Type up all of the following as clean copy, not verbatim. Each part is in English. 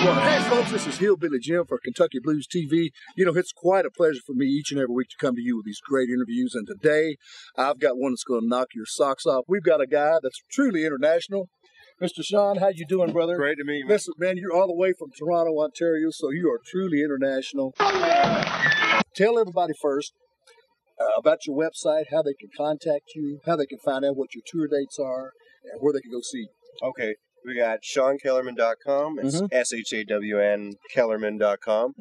Hey folks, this is Hillbilly Jim for Kentucky Blues TV. You know, it's quite a pleasure for me each and every week to come to you with these great interviews. And today, I've got one that's going to knock your socks off. We've got a guy that's truly international. Mr. Shawn, how you doing, brother? Great to meet you. Listen, man, you're all the way from Toronto, Ontario, so you are truly international. Tell everybody first about your website, how they can contact you, how they can find out what your tour dates are, and where they can go see you. Okay, we got ShawnKellerman.com. It's SHAWN Kellerman.com.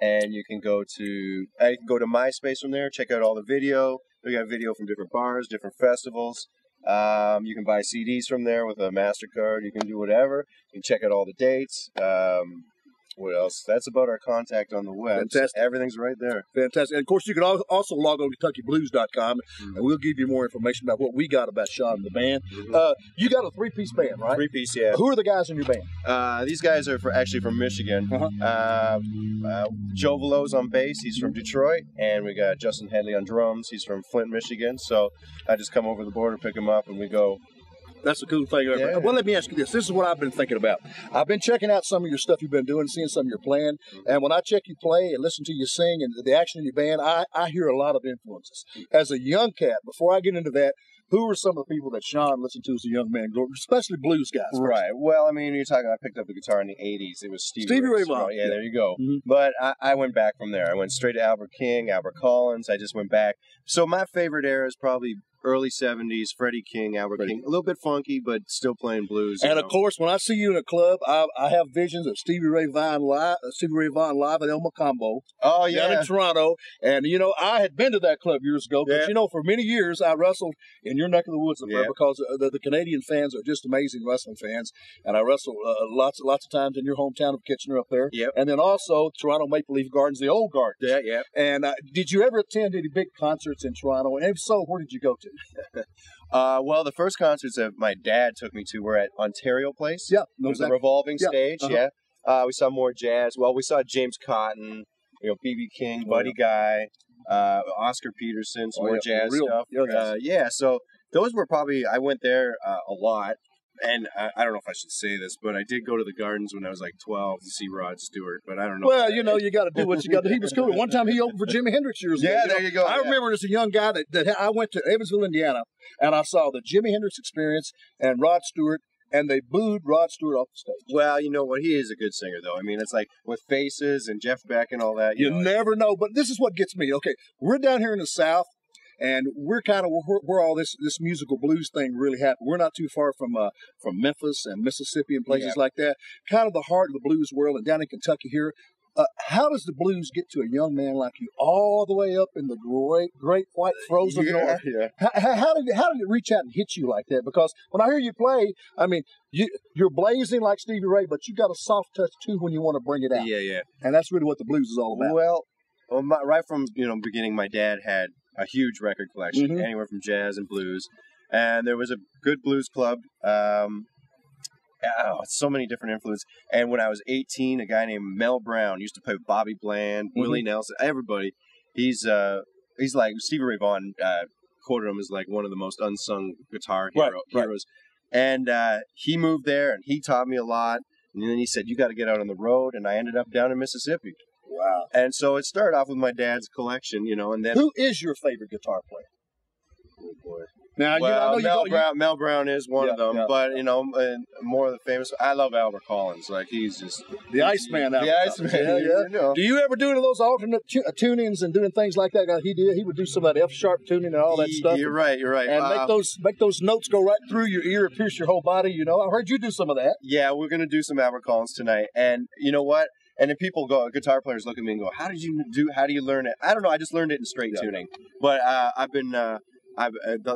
And you can go to MySpace from there, check out all the video. We got video from different bars, different festivals. You can buy CDs from there with a MasterCard. You can do whatever. You can check out all the dates. What else? That's about our contact on the web. Fantastic. So everything's right there. Fantastic. And, of course, you can also log on to KentuckyBlues.com, and we'll give you more information about what we got about Shawn and the band. You got a three-piece band, right? Three-piece, yeah. Who are the guys in your band? These guys are actually from Michigan. Joe Velo's on bass. He's from Detroit. And we got Justin Headley on drums. He's from Flint, Michigan. So I just come over the border, pick him up, and we go. That's a cool thing. Yeah. Well, let me ask you this. This is what I've been thinking about. I've been checking out some of your stuff you've been doing, seeing some of your playing. And when I check you play and listen to you sing and the action in your band, I hear a lot of influences. As a young cat, before I get into that, who were some of the people that Shawn listened to as a young man, especially blues guys? Right. Well, I mean, you're talking, I picked up the guitar in the 80s. It was Stevie Ray Vaughan. Yeah, there you go. But I went back from there. I went straight to Albert King, Albert Collins. I just went back. So my favorite era is probably early 70s, Freddie King, Albert King. A little bit funky, but still playing blues. And, of course, when I see you in a club, I have visions of Stevie Ray Vaughan live at El Macombo. Oh, yeah. Down in Toronto. And, you know, I had been to that club years ago. But, you know, for many years, I wrestled in your neck of the woods up there because the Canadian fans are just amazing wrestling fans. And I wrestled lots of times in your hometown of Kitchener up there. Yep. And then also Toronto Maple Leaf Gardens, the old Gardens. Yeah, yeah. And did you ever attend any big concerts in Toronto? And if so, where did you go to? Well, the first concerts that my dad took me to were at Ontario Place. Yeah. It was a revolving stage, we saw more jazz. Well, we saw James Cotton, B.B. King, Buddy Guy, Oscar Peterson, some more jazz stuff. So those were probably, I went there a lot. And I don't know if I should say this, but I did go to the Gardens when I was like 12 to see Rod Stewart, but I don't know. Well, you know, you got to do what you got to do. He was cool. One time he opened for Jimi Hendrix years ago. Yeah, there you go. I remember as a young guy that I went to Evansville, Indiana, and I saw the Jimi Hendrix Experience and Rod Stewart, and they booed Rod Stewart off the stage. Well, you know what? He is a good singer, though. I mean, it's like with Faces and Jeff Beck and all that. You never know, but this is what gets me. Okay, we're down here in the South. And we're kind of where all this musical blues thing really happened. We're not too far from Memphis and Mississippi and places like that. Kind of the heart of the blues world, and down in Kentucky here. How does the blues get to a young man like you, all the way up in the great white frozen north? Yeah. How did it reach out and hit you like that? Because when I hear you play, I mean, you're blazing like Stevie Ray, but you got a soft touch too when you want to bring it out. Yeah. And that's really what the blues is all about. Well, right from beginning, my dad had a huge record collection, anywhere from jazz and blues. And there was a good blues club. So many different influences. And when I was 18, a guy named Mel Brown used to play with Bobby Bland, Willie Nelson, everybody. He's like Stevie Ray Vaughan quoted him as like one of the most unsung guitar heroes. And he moved there, and he taught me a lot. And then he said, "You got to get out on the road." And I ended up down in Mississippi. Wow. And so it started off with my dad's collection, and then... Who is your favorite guitar player? Oh, boy. Now, Mel Brown is one of them, but, more of the famous... I love Albert Collins. Like, he's just... The Iceman. The Iceman, yeah. Do you ever do those alternate tunings and doing things like that? He would do some of that F-sharp tuning and all that stuff. You're right. And make those notes go right through your ear and pierce your whole body, I heard you do some of that. Yeah, we're going to do some Albert Collins tonight. And you know what? And then guitar players look at me and go, how do you learn it? I don't know. I just learned it in straight tuning. But I've been,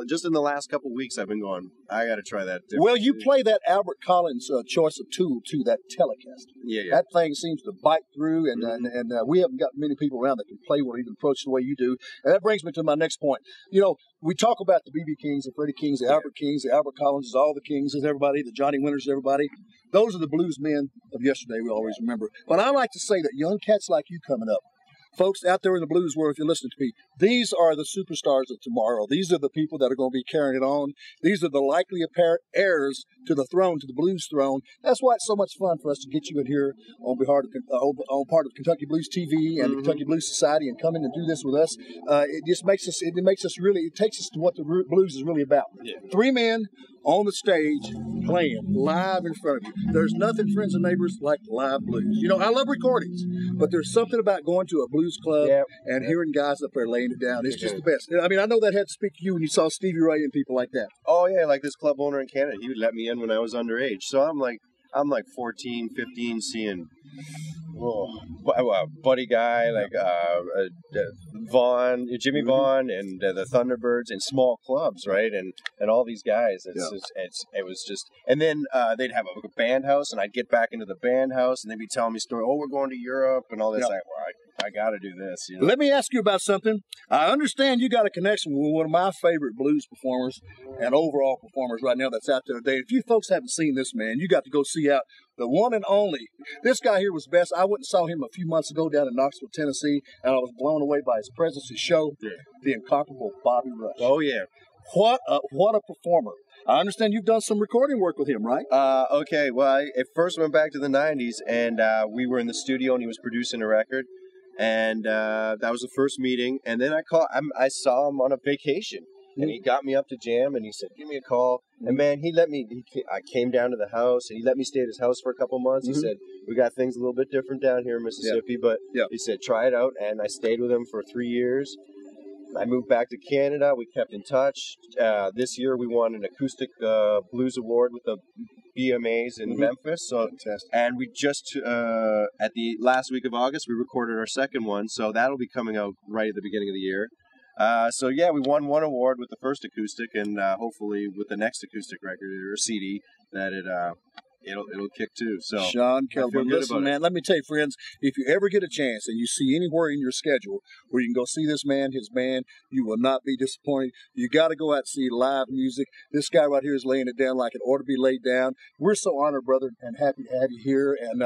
just in the last couple of weeks, I've been going, I got to try that. Well, you play that Albert Collins choice of tool too, that Telecaster. Yeah. That thing seems to bite through, and we haven't got many people around that can play or even approach the way you do. And that brings me to my next point. We talk about the B.B. Kings, the Freddie Kings, the Albert Kings, the Albert Collinses, all the Kings, everybody, the Johnny Winters, everybody. Those are the blues men of yesterday we always remember. But I like to say that young cats like you coming up, folks out there in the blues world, if you're listening to me, these are the superstars of tomorrow. These are the people that are going to be carrying it on. These are the likely heirs to the throne, to the blues throne. That's why it's so much fun for us to get you in here on part of Kentucky Blues TV and the Kentucky Blues Society, and come in and do this with us. It just makes us. It takes us to what the blues is really about. Yeah. 3 men on the stage playing live in front of you. There's nothing, friends and neighbors, like live blues. You know, I love recordings, but there's something about going to a blues club and hearing guys up there laying it down. It's just the best. I mean, I know that had to speak to you when you saw Stevie Ray and people like that. Oh yeah, like this club owner in Canada, he would let me in when I was underage. So I'm like 14, 15, seeing Buddy Guy, like Jimmy Vaughn, and the Thunderbirds in small clubs, right? And all these guys. It was just, and then they'd have a band house, and I'd get back into the band house, and they'd be telling me stories. Oh, we're going to Europe and all this. I got to do this. You know? Let me ask you about something. I understand you got a connection with one of my favorite blues performers and overall performers right now that's out there today. If you folks haven't seen this man, you got to go see out the one and only. This guy here was best. I went and saw him a few months ago down in Knoxville, Tennessee, and I was blown away by his presence, his show, the incomparable Bobby Rush. Oh, yeah. What a performer. I understand you've done some recording work with him, right? Okay. Well, it first went back to the 90s, and we were in the studio, and he was producing a record. And that was the first meeting. And then I saw him on a vacation. And he got me up to jam, and he said, give me a call. And, man, I came down to the house, and he let me stay at his house for a couple months. He said, we got things a little bit different down here in Mississippi, but he said, try it out. And I stayed with him for 3 years. I moved back to Canada. We kept in touch. This year, we won an acoustic blues award with the BMAs in Memphis. So, and we just, at the last week of August, we recorded our second one. So that'll be coming out right at the beginning of the year. So yeah, we won one award with the first acoustic, and hopefully with the next acoustic record or CD that it'll kick too. So Shawn Kellerman, listen, man, let me tell you, friends, if you ever get a chance and you see anywhere in your schedule where you can go see this man, his band, you will not be disappointed. You got to go out and see live music. This guy right here is laying it down like it ought to be laid down. We're so honored, brother, and happy to have you here. And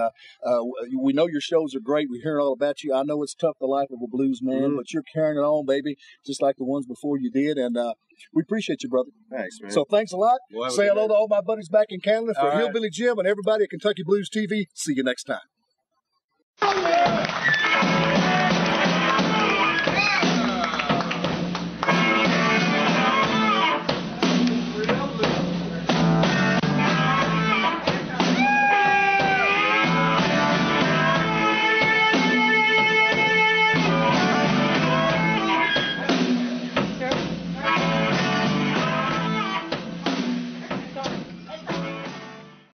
we know your shows are great. We're hearing all about you. I know it's tough, the life of a blues man, but you're carrying it on, baby, just like the ones before you did. And we appreciate you, brother. Thanks, man. So thanks a lot. Say hello to all my buddies back in Canada. For Hillbilly Jim and everybody at Kentucky Blues TV, see you next time.